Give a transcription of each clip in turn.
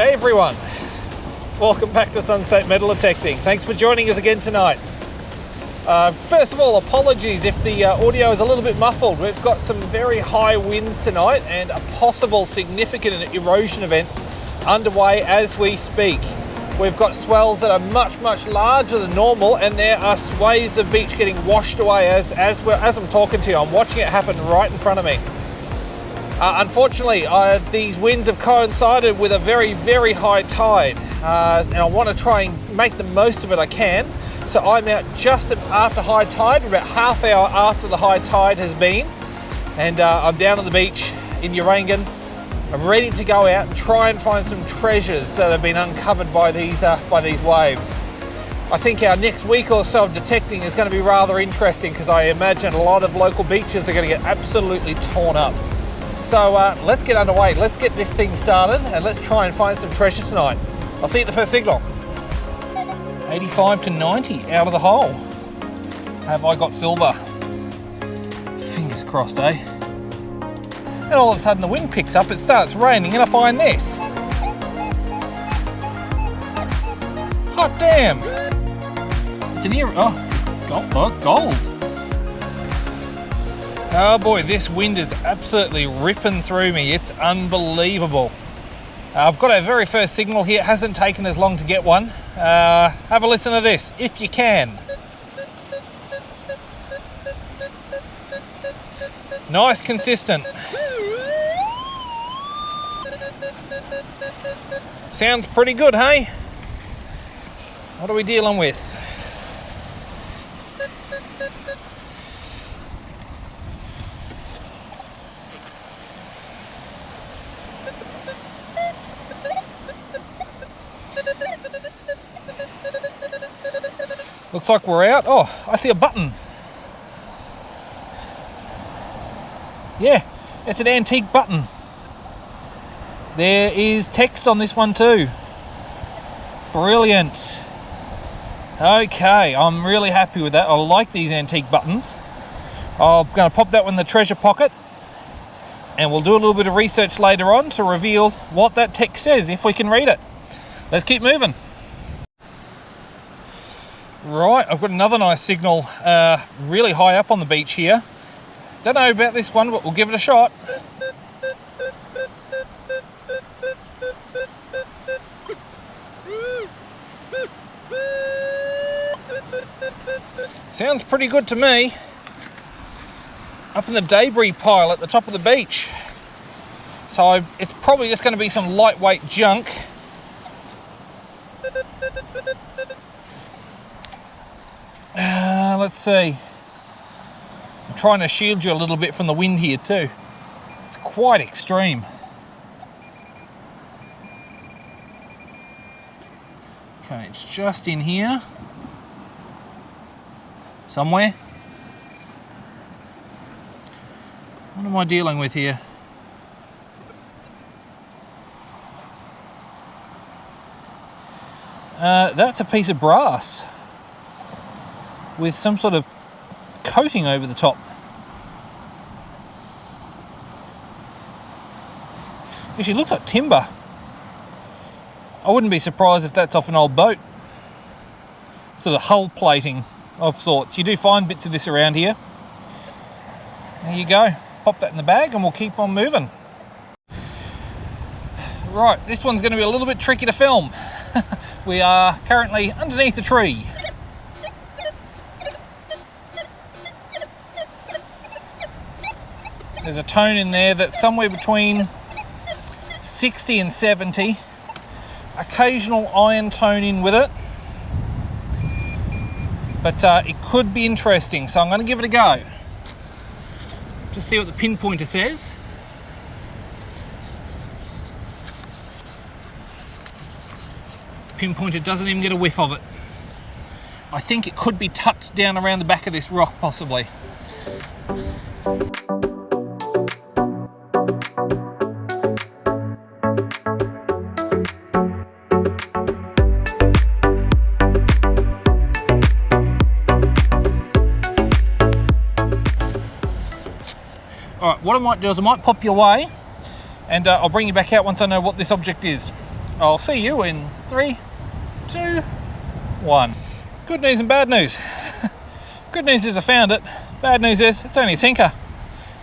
G'day everyone. Welcome back to Sunstate Metal Detecting. Thanks for joining us again tonight. First of all, apologies if the audio is a little bit muffled. We've got some very high winds tonight and a possible significant erosion event underway as we speak. We've got swells that are much larger than normal, and there are swathes of beach getting washed away as I'm talking to you. I'm watching it happen right in front of me. Unfortunately, these winds have coincided with a very high tide, and I want to try and make the most of it I can. So I'm out just after high tide, about half hour after the high tide has been, and I'm down on the beach in Urangan. I'm ready to go out and try and find some treasures that have been uncovered by these waves. I think our next week or so of detecting is going to be rather interesting, because I imagine a lot of local beaches are going to get absolutely torn up. So let's get underway, let's get this thing started, and let's try and find some treasure tonight. I'll see you at the first signal. 85 to 90 out of the hole. Have I got silver? Fingers crossed, eh? And all of a sudden the wind picks up, it starts raining, and I find this. Hot damn! It's an ear. Oh, it's gold. Oh boy, this wind is absolutely ripping through me. It's unbelievable. I've got our very first signal here. It hasn't taken as long to get one. Have a listen to this, if you can. Nice, consistent. Sounds pretty good, hey? What are we dealing with? Looks like we're out. Oh, I see a button. Yeah, it's an antique button. There is text on this one too. Brilliant. Okay, I'm really happy with that. I like these antique buttons. I'm going to pop that one in the treasure pocket, and we'll do a little bit of research later on to reveal what that text says, if we can read it. Let's keep moving. Right, I've got another nice signal really high up on the beach here. Don't know about this one, but we'll give it a shot. Sounds pretty good to me. Up in the debris pile at the top of the beach. So it's probably just going to be some lightweight junk. Let's see. I'm trying to shield you a little bit from the wind here too. It's quite extreme. Okay, it's just in here somewhere. What am I dealing with here? That's a piece of brass with some sort of coating over the top. Actually, it looks like timber. I wouldn't be surprised if that's off an old boat. Sort of hull plating of sorts. You do find bits of this around here. There you go. Pop that in the bag and we'll keep on moving. Right, this one's going to be a little bit tricky to film. We are currently underneath a tree. There's a tone in there that's somewhere between 60 and 70. Occasional iron tone in with it. But it could be interesting, so I'm going to give it a go. Just see what the pinpointer says. Pinpointer doesn't even get a whiff of it. I think it could be tucked down around the back of this rock, possibly. All right, what I might do is I might pop you away, and I'll bring you back out once I know what this object is. I'll see you in 3, 2, 1. Good news and bad news. Good news is I found it. Bad news is it's only a sinker.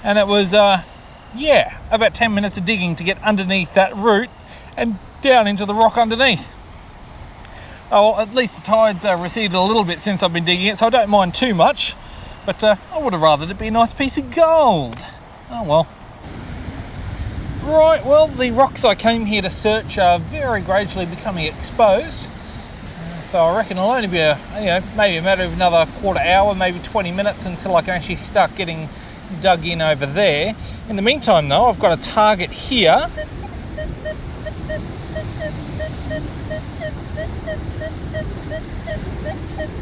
And it was, yeah, about 10 minutes of digging to get underneath that root and down into the rock underneath. Oh, well, at least the tide's receded a little bit since I've been digging it, so I don't mind too much. But I would have rathered it be a nice piece of gold. Oh well. Right, well, the rocks I came here to search are very gradually becoming exposed. So I reckon it'll only be maybe a matter of another quarter hour, maybe 20 minutes until I can actually start getting dug in over there. In the meantime though, I've got a target here.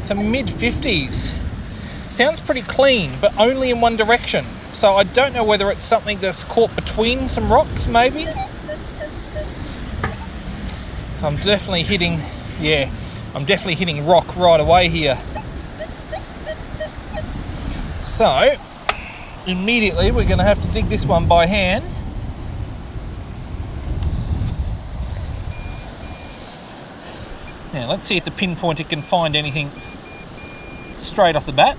Some mid-50s. Sounds pretty clean, but only in one direction. So I don't know whether it's something that's caught between some rocks, maybe. So I'm definitely hitting, yeah, I'm definitely hitting rock right away here. So immediately we're going to have to dig this one by hand. Now let's see if the pinpointer can find anything straight off the bat.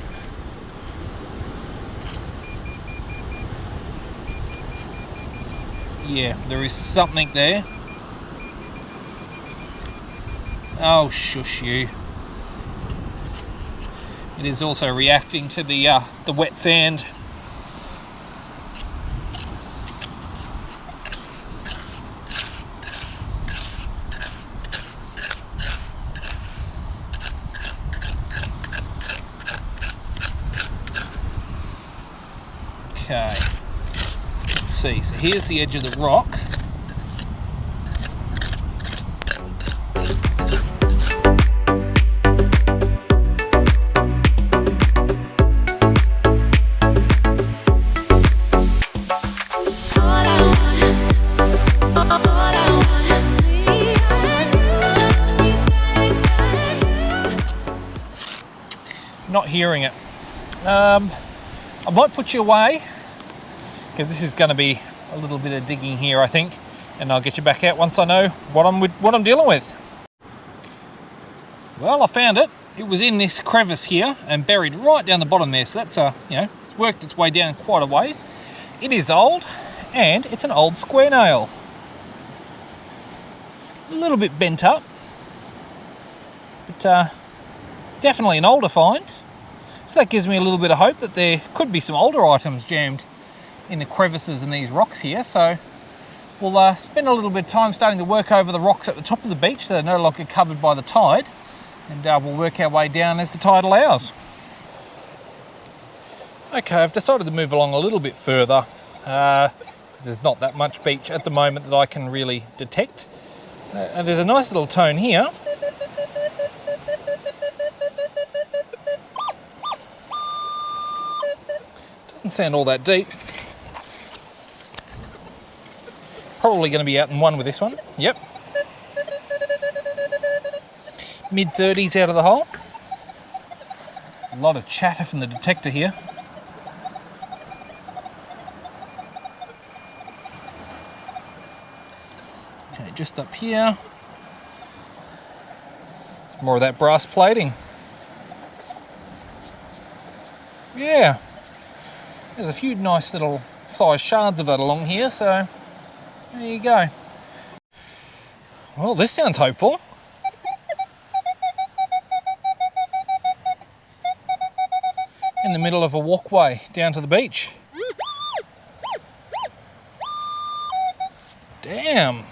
Yeah, there is something there. Oh, shush you. It is also reacting to the wet sand. Okay. Let's see. So here's the edge of the rock. Not hearing it. I might put you away, because this is going to be a little bit of digging here, I think, and I'll get you back out once I know what I'm dealing with. Well, I found it. It was in this crevice here and buried right down the bottom there. So that's it's worked its way down quite a ways. It is old, and it's an old square nail. A little bit bent up, but definitely an older find. So that gives me a little bit of hope that there could be some older items jammed in the crevices in these rocks here. So we'll spend a little bit of time starting to work over the rocks at the top of the beach that are no longer covered by the tide, and we'll work our way down as the tide allows. Okay, I've decided to move along a little bit further. There's not that much beach at the moment that I can really detect. And there's a nice little tone here. Doesn't sound all that deep. Probably going to be out in one with this one. Yep. Mid-30s out of the hole. A lot of chatter from the detector here. Okay, just up here. It's more of that brass plating. Yeah. There's a few nice little size shards of that along here, so there you go. Well, this sounds hopeful. In the middle of a walkway down to the beach. Damn.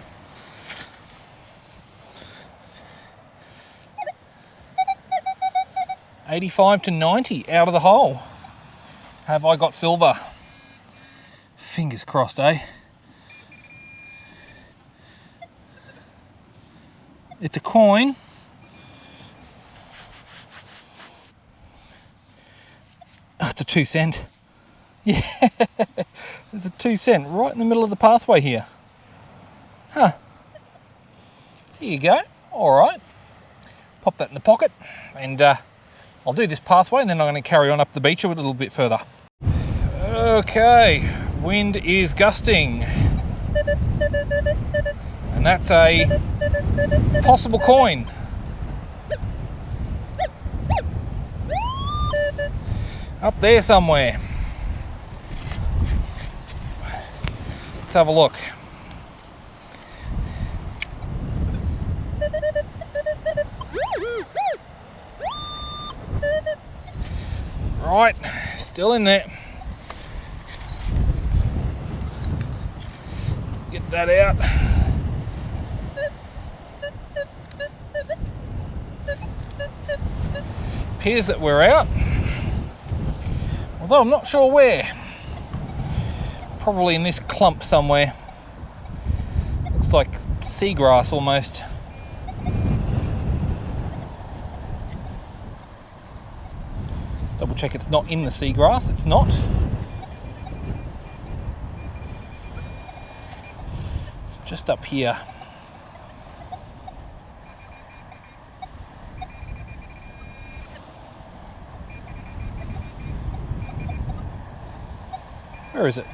$85 to $90 out of the hole. Have I got silver? Fingers crossed, eh? It's a coin. Oh, it's a 2 cent. Yeah, there's a 2 cent right in the middle of the pathway here. Huh. Here you go. All right. Pop that in the pocket, and I'll do this pathway, and then I'm going to carry on up the beach a little bit further. Okay, wind is gusting. And that's a Possible coin. Up there somewhere. Let's have a look. Right, still in there. Get that out. Appears that we're out, although I'm not sure where. Probably in this clump somewhere. Looks like seagrass almost. Let's double check it's not in the seagrass. It's not. It's just up here. Where is it?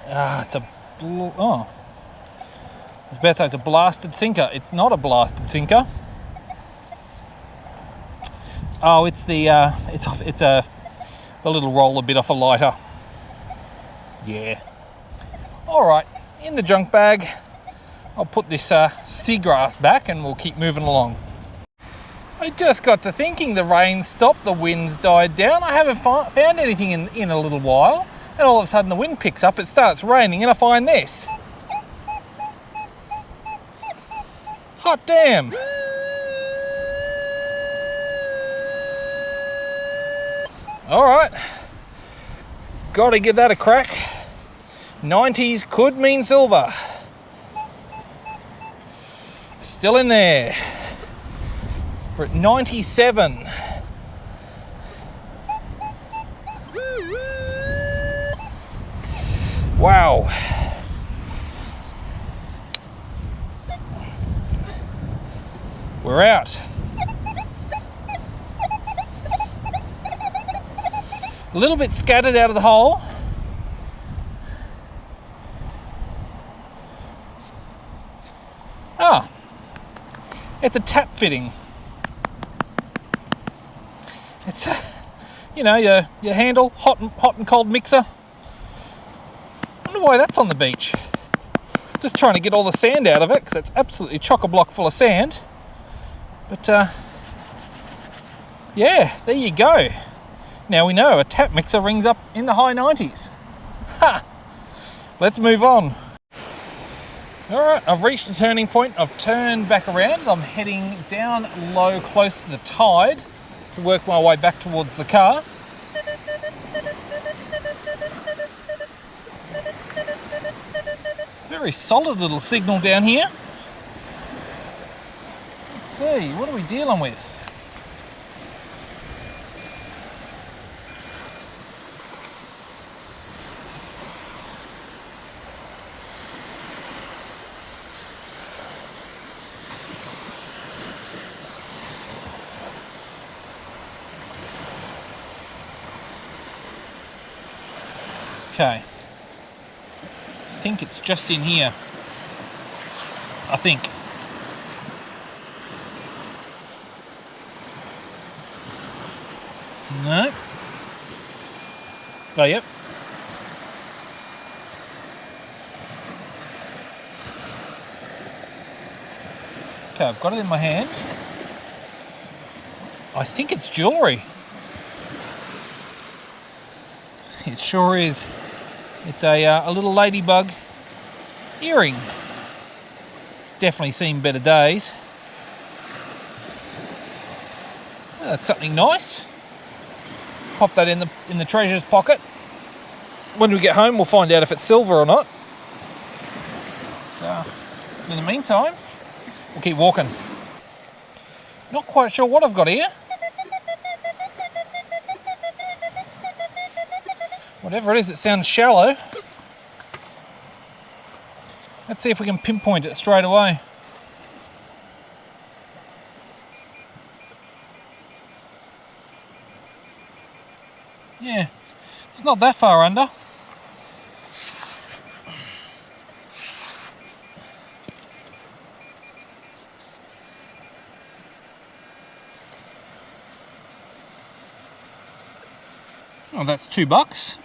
Ah, it's a oh. I was about to say it's a blasted sinker. It's not a blasted sinker. Oh, it's the the little roller bit off a lighter. Yeah. All right, in the junk bag. I'll put this seagrass back and we'll keep moving along. I just got to thinking, the rain stopped, the wind's died down. I haven't found anything in a little while, and all of a sudden the wind picks up, it starts raining, and I find this. Hot damn. All right, gotta give that a crack. 90s could mean silver. Still in there. We're at 97. Wow. We're out. A little bit scattered out of the hole. Ah, it's a tap fitting. It's, you know, your handle, hot and cold mixer. I wonder why that's on the beach. Just trying to get all the sand out of it, because it's absolutely chock-a-block full of sand. But, yeah, there you go. Now we know a tap mixer rings up in the high 90s. Ha! Let's move on. Alright, I've reached a turning point. I've turned back around. I'm heading down low, close to the tide, to work my way back towards the car. Very solid little signal down here. Let's see, what are we dealing with? Okay, I think it's just in here, I think. No. Oh, yep. Okay, I've got it in my hand. I think it's jewellery. It sure is. It's a little ladybug earring. It's definitely seen better days. Oh, that's something nice. Pop that in the treasure's pocket. When we get home, we'll find out if it's silver or not. So, in the meantime, we'll keep walking. Not quite sure what I've got here. Whatever it is, it sounds shallow. Let's see if we can pinpoint it straight away. Yeah, it's not that far under. Oh, that's $2.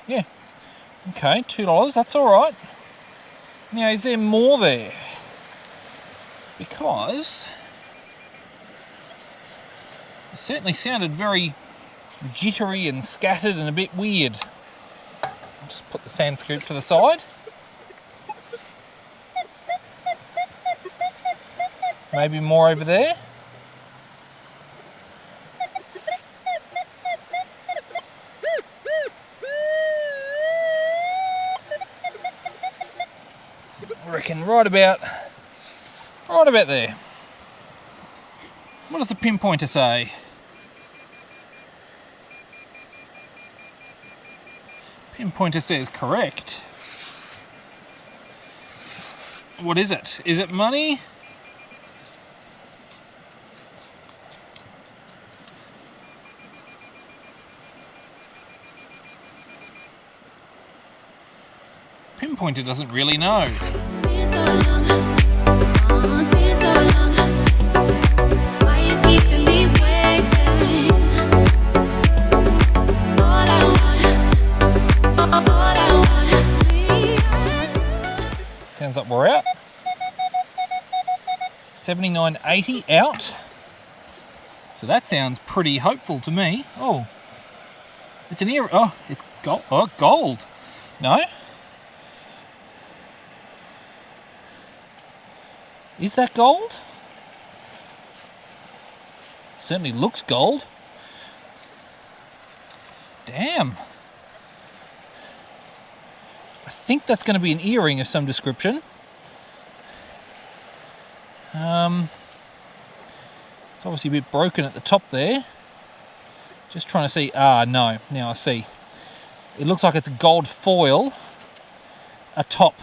Yeah. Okay, $2, that's all right. Now, is there more there? Because it certainly sounded very jittery and scattered and a bit weird. I'll just put the sand scoop to the side. Maybe more over there. I reckon right about there. What does the pinpointer say? Pinpointer says correct. What is it? Is it money? Pinpointer doesn't really know. Sounds like we're out. 79.80 out. So that sounds pretty hopeful to me. Oh, it's an ear. Oh, it's gold. Oh, gold. No. Is that gold? Certainly looks gold. Damn. I think that's going to be an earring of some description. It's obviously a bit broken at the top there. Just trying to see. Ah, no. Now I see. It looks like it's gold foil atop.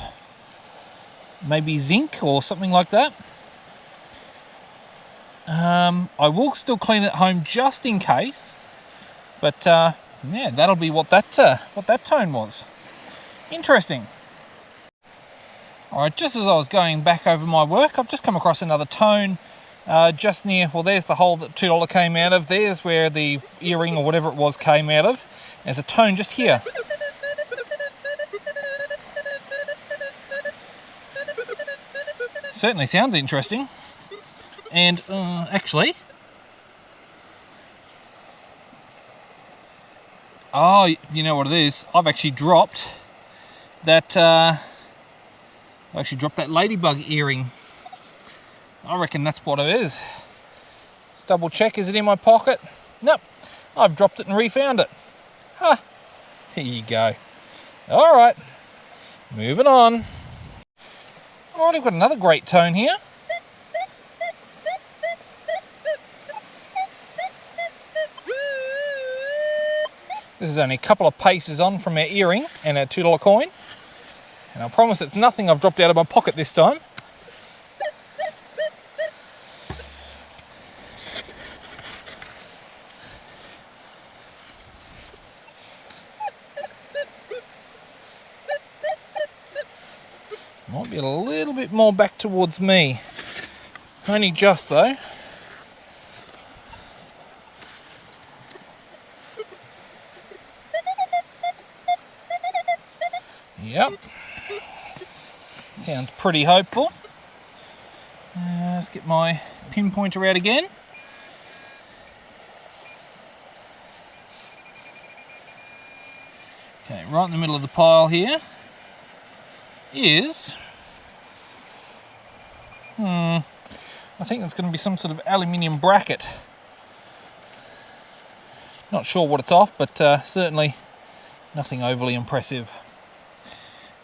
Maybe zinc or something like that. I will still clean it at home just in case. But yeah, that'll be what that tone was. Interesting. All right, just as I was going back over my work, I've just come across another tone just near. Well, there's the hole that $2 came out of. There's where the earring or whatever it was came out of. There's a tone just here. Certainly sounds interesting. And actually, oh, you know what it is? I've actually dropped that. Ladybug earring. I reckon that's what it is. Let's double check. Is it in my pocket? Nope. I've dropped it and refound it. Huh. Here you go. All right. Moving on. All right, I've got another great tone here. This is only a couple of paces on from our earring and our $2 coin. And I promise it's nothing I've dropped out of my pocket this time. Might be a little bit more back towards me. Only just though. Yep. Sounds pretty hopeful. Let's get my pinpointer out again. Okay, right in the middle of the pile here is, I think that's going to be some sort of aluminium bracket. Not sure what it's off, but certainly nothing overly impressive.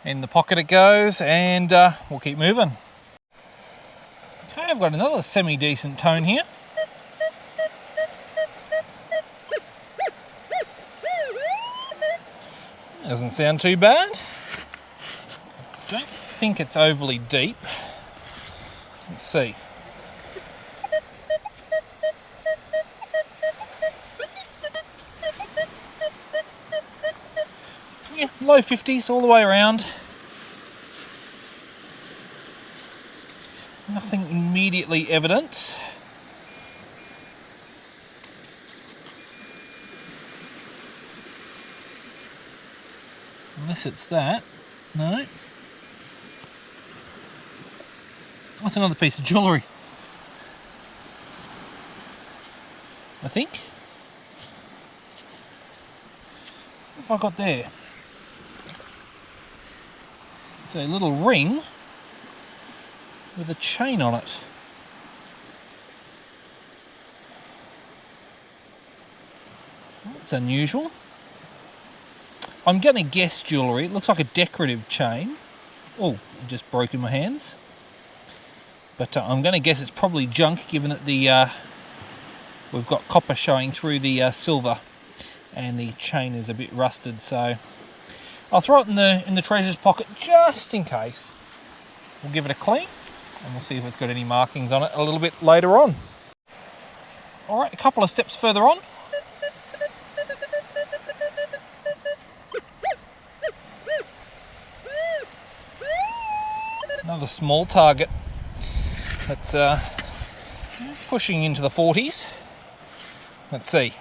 In the pocket it goes, and we'll keep moving. Okay, I've got another semi-decent tone here. Doesn't sound too bad. Don't think it's overly deep. Let's see. Yeah, low 50s all the way around. Nothing immediately evident. Unless it's that. No. That's another piece of jewellery. I think. What have I got there? It's a little ring with a chain on it. That's unusual. I'm going to guess jewellery. It looks like a decorative chain. Oh, it just broke in my hands. But I'm going to guess it's probably junk, given that the we've got copper showing through the silver, and the chain is a bit rusted. So I'll throw it in the treasures pocket just in case. We'll give it a clean, and we'll see if it's got any markings on it a little bit later on. All right, a couple of steps further on. Another small target that's pushing into the 40s. Let's see.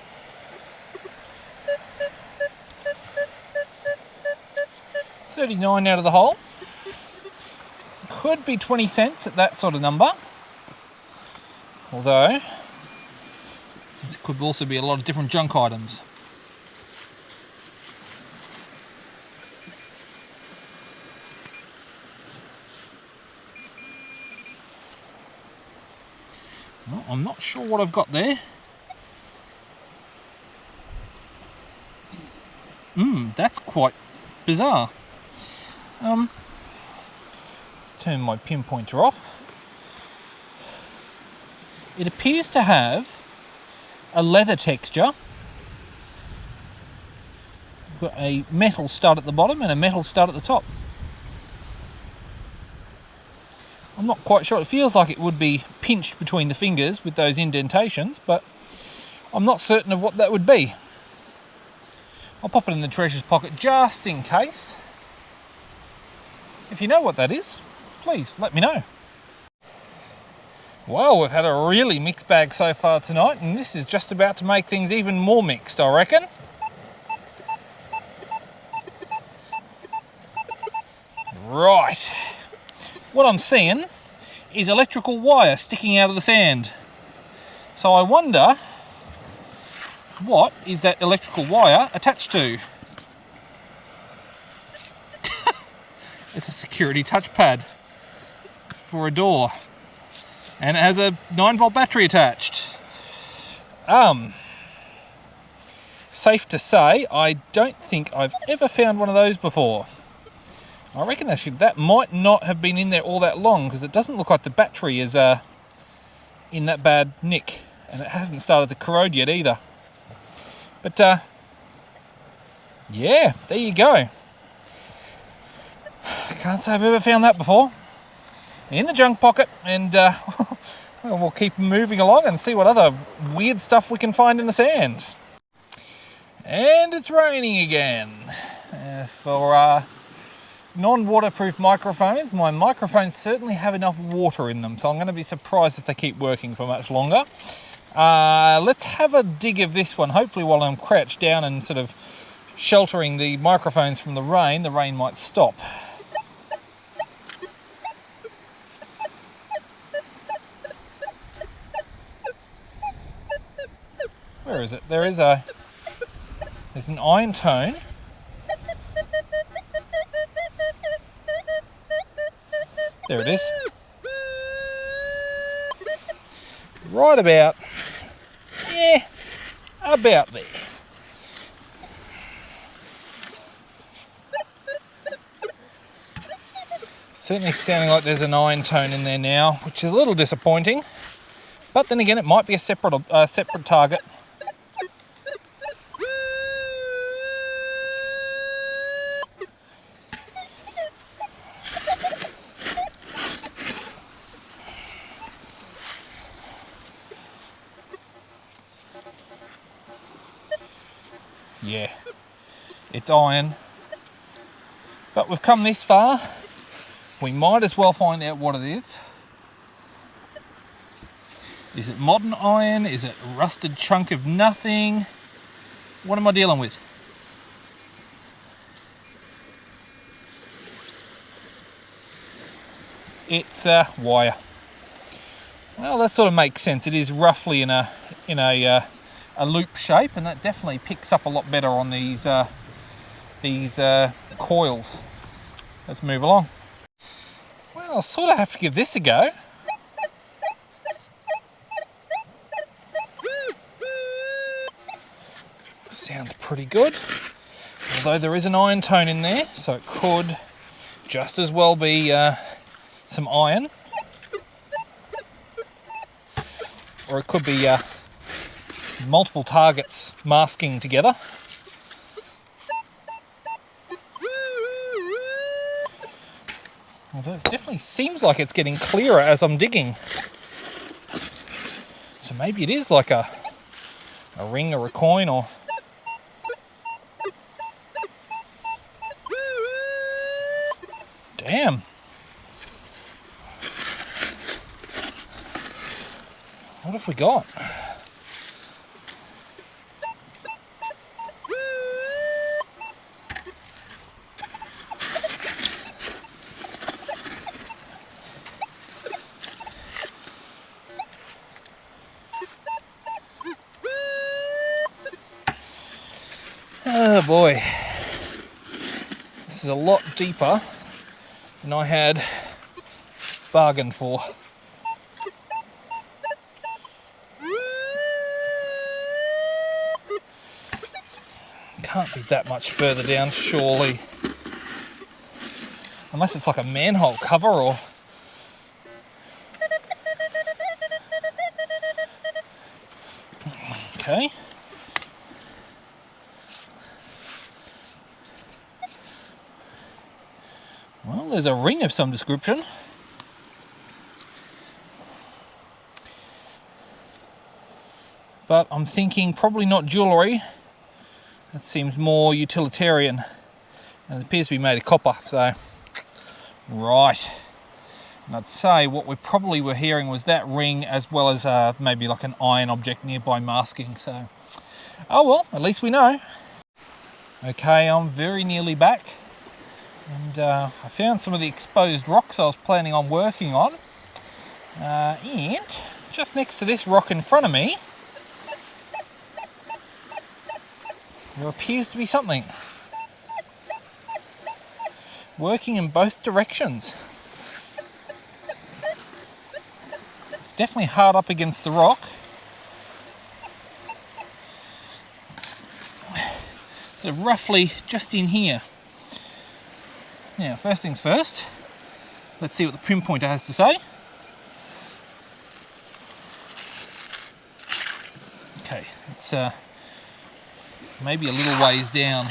$39 out of the hole. Could be 20 cents at that sort of number. Although, it could also be a lot of different junk items. Well, I'm not sure what I've got there. That's quite bizarre. Let's turn my pinpointer off. It appears to have a leather texture. We've got a metal stud at the bottom and a metal stud at the top. I'm not quite sure. It feels like it would be pinched between the fingers with those indentations, but I'm not certain of what that would be. I'll pop it in the treasures pocket just in case. If you know what that is, please let me know. Well, we've had a really mixed bag so far tonight, and this is just about to make things even more mixed, I reckon. Right. What I'm seeing is electrical wire sticking out of the sand. So I wonder, what is that electrical wire attached to? It's a security touchpad for a door. And it has a 9-volt battery attached. Safe to say, I don't think I've ever found one of those before. I reckon that might not have been in there all that long, because it doesn't look like the battery is in that bad nick, and it hasn't started to corrode yet either. But yeah, there you go. Can't say I've ever found that before. In the junk pocket, and we'll keep moving along and see what other weird stuff we can find in the sand. And it's raining again. As for non-waterproof microphones, my microphones certainly have enough water in them, so I'm going to be surprised if they keep working for much longer. Let's have a dig of this one. Hopefully while I'm crouched down and sort of sheltering the microphones from the rain might stop. Where is it? There's an iron tone. There it is. Right about, yeah, about there. Certainly sounding like there's an iron tone in there now, which is a little disappointing. But then again, it might be a separate target. Yeah, it's iron. But we've come this far, we might as well find out what it is. Is it modern iron? Is it a rusted chunk of nothing? What am I dealing with? it's wire. Well, that sort of makes sense. It is roughly in a loop shape, and that definitely picks up a lot better on these coils. Let's move along. Well, I'll sort of have to give this a go. Sounds pretty good, although there is an iron tone in there, so it could just as well be some iron, or it could be multiple targets masking together. Although it definitely seems like it's getting clearer as I'm digging. So maybe it is like a ring or a coin, or... Damn. What have we got? Oh boy. This is a lot deeper than I had bargained for. Can't be that much further down, surely. Unless it's like a manhole cover or... Okay. Well, there's a ring of some description. But I'm thinking probably not jewellery. That seems more utilitarian. And it appears to be made of copper, so... Right. And I'd say what we probably were hearing was that ring, as well as maybe like an iron object nearby masking, so... Oh well, at least we know. Okay, I'm very nearly back. And I found some of the exposed rocks I was planning on working on. And just next to this rock in front of me, there appears to be something working in both directions. It's definitely hard up against the rock. So roughly just in here. Now, first things first, let's see what the pinpointer has to say. Okay, it's maybe a little ways down.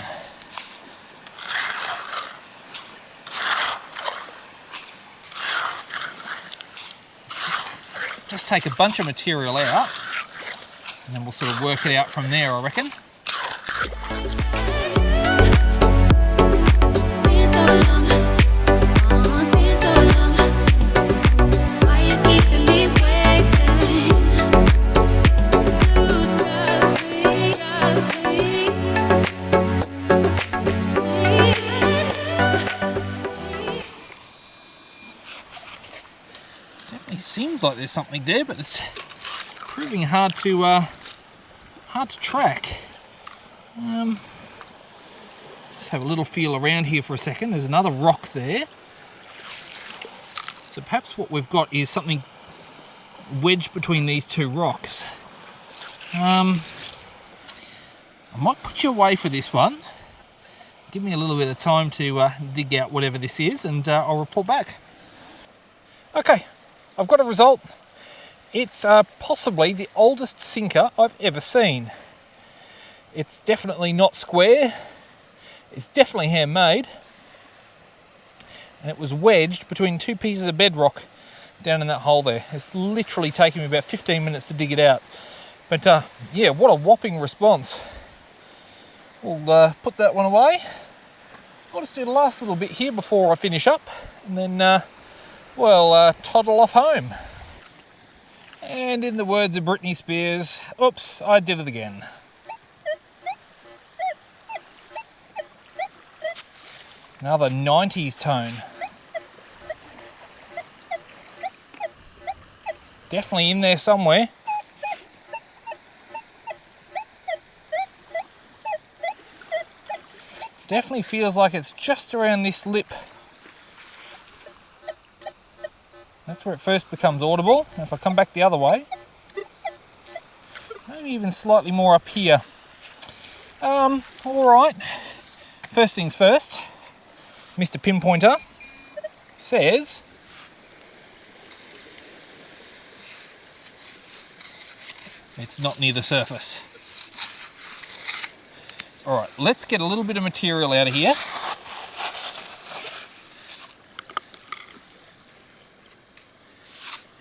Just take a bunch of material out, and then we'll sort of work it out from there, I reckon. Seems like there's something there, but it's proving hard to track. Let's have a little feel around here for a second. There's another rock there. So perhaps what we've got is something wedged between these two rocks. I might put you away for this one. Give me a little bit of time to dig out whatever this is, and I'll report back. Okay. I've got a result. It's possibly the oldest sinker I've ever seen. It's definitely not square. It's definitely handmade. And it was wedged between two pieces of bedrock down in that hole there. It's literally taken me about 15 minutes to dig it out. But yeah, what a whopping response. We'll put that one away. I'll just do the last little bit here before I finish up, and then we'll toddle off home. And in the words of Britney Spears, oops, I did it again. Another 90s tone. definitely in there somewhere. Definitely feels like it's just around this lip. That's where it first becomes audible. If I come back the other way, maybe even slightly more up here. All right. First things first, Mr. Pinpointer says it's not near the surface. All right, let's get a little bit of material out of here.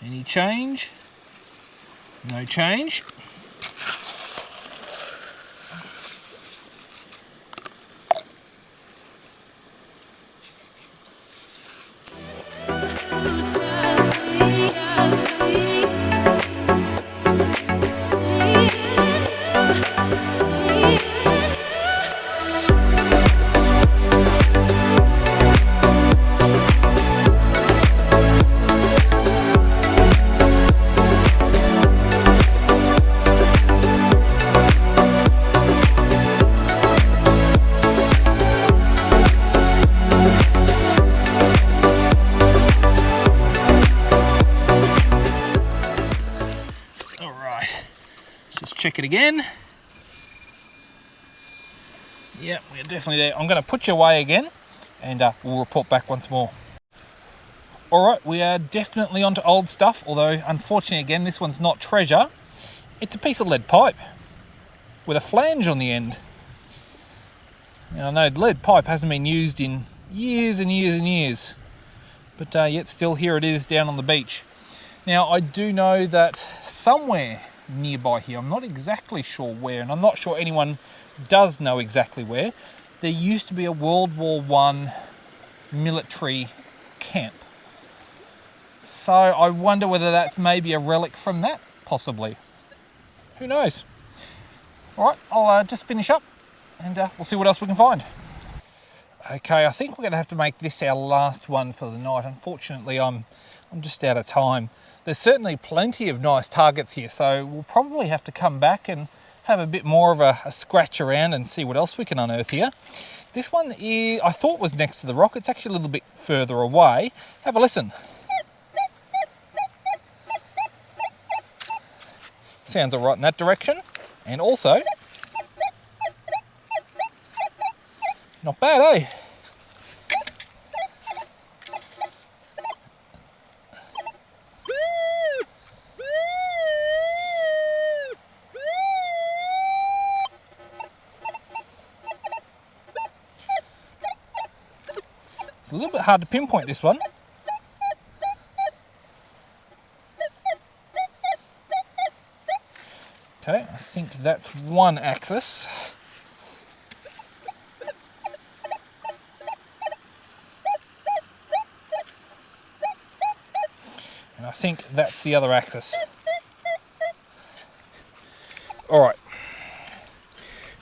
Any change? No change. Check it again. Yeah, we're definitely there. I'm going to put you away again and we'll report back once more. All right, we are definitely onto old stuff, although unfortunately again this one's not treasure. It's a piece of lead pipe with a flange on the end. Now, I know the lead pipe hasn't been used in years and years and years, but yet still here it is down on the beach. Now I do know that somewhere nearby here, I'm not exactly sure where, and I'm not sure anyone does know exactly where, there used to be a World War I military camp. So I wonder whether that's maybe a relic from that, possibly. Who knows? All right, I'll just finish up and we'll see what else we can find. Okay, I think we're going to have to make this our last one for the night. Unfortunately, I'm just out of time. There's certainly plenty of nice targets here, so we'll probably have to come back and have a bit more of a scratch around and see what else we can unearth here. This one is, I thought was next to the rock. It's actually a little bit further away. Have a listen. Sounds all right in that direction. And also, not bad, eh? It's a little bit hard to pinpoint this one. Okay, I think that's one axis. And I think that's the other axis. All right,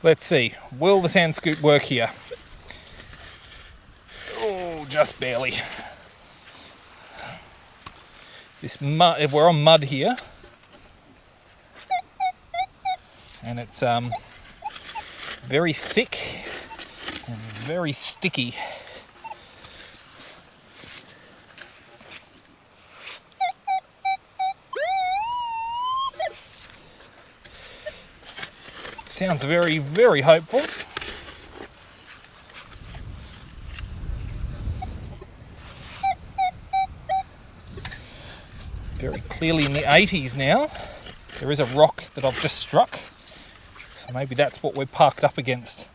let's see. Will the sand scoop work here? Oh, just barely. This mud, we're on mud here. And it's very thick and very sticky. Sounds very, very hopeful. Very clearly in the 80s now. There is a rock that I've just struck. So maybe that's what we're parked up against.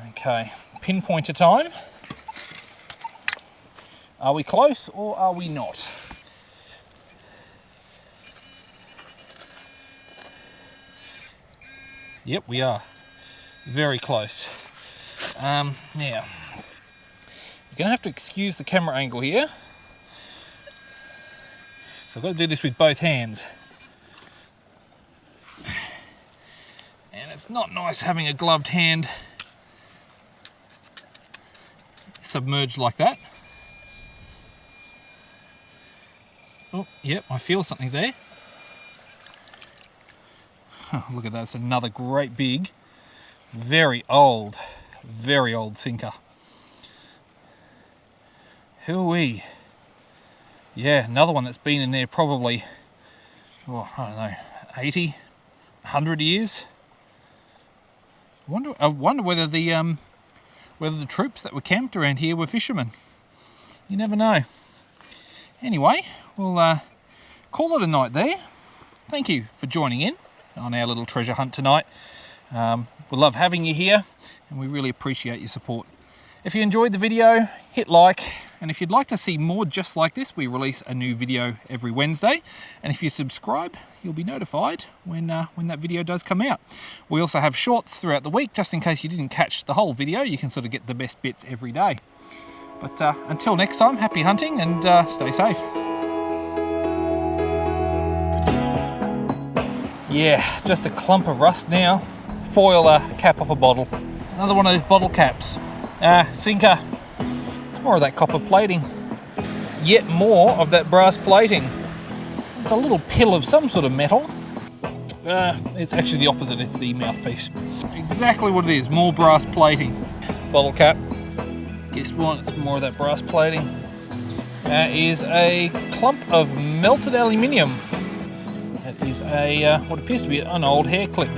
Okay, pinpointer time. Are we close or are we not? Yep, we are. Very close. Now, you're going to have to excuse the camera angle here. So I've got to do this with both hands. And it's not nice having a gloved hand submerged like that. Oh, yep, I feel something there. Oh, look at that, it's another great big, very old sinker. Hooey. Yeah, another one that's been in there probably, oh, I don't know, 80, 100 years. I wonder whether the troops that were camped around here were fishermen. You never know. Anyway, we'll call it a night there. Thank you for joining in on our little treasure hunt tonight. We love having you here, and we really appreciate your support. If you enjoyed the video, hit like, and if you'd like to see more just like this, we release a new video every Wednesday. And if you subscribe, you'll be notified when that video does come out. We also have shorts throughout the week, just in case you didn't catch the whole video. You can sort of get the best bits every day. But until next time, happy hunting and stay safe. Yeah, just a clump of rust now. Foil cap off a bottle. Another one of those bottle caps. Sinker. It's more of that copper plating. Yet more of that brass plating. It's a little pill of some sort of metal. It's actually the opposite, it's the mouthpiece. Exactly what it is, more brass plating. Bottle cap. Guess what, it's more of that brass plating. Is a clump of melted aluminium. That is a what appears to be an old hair clip.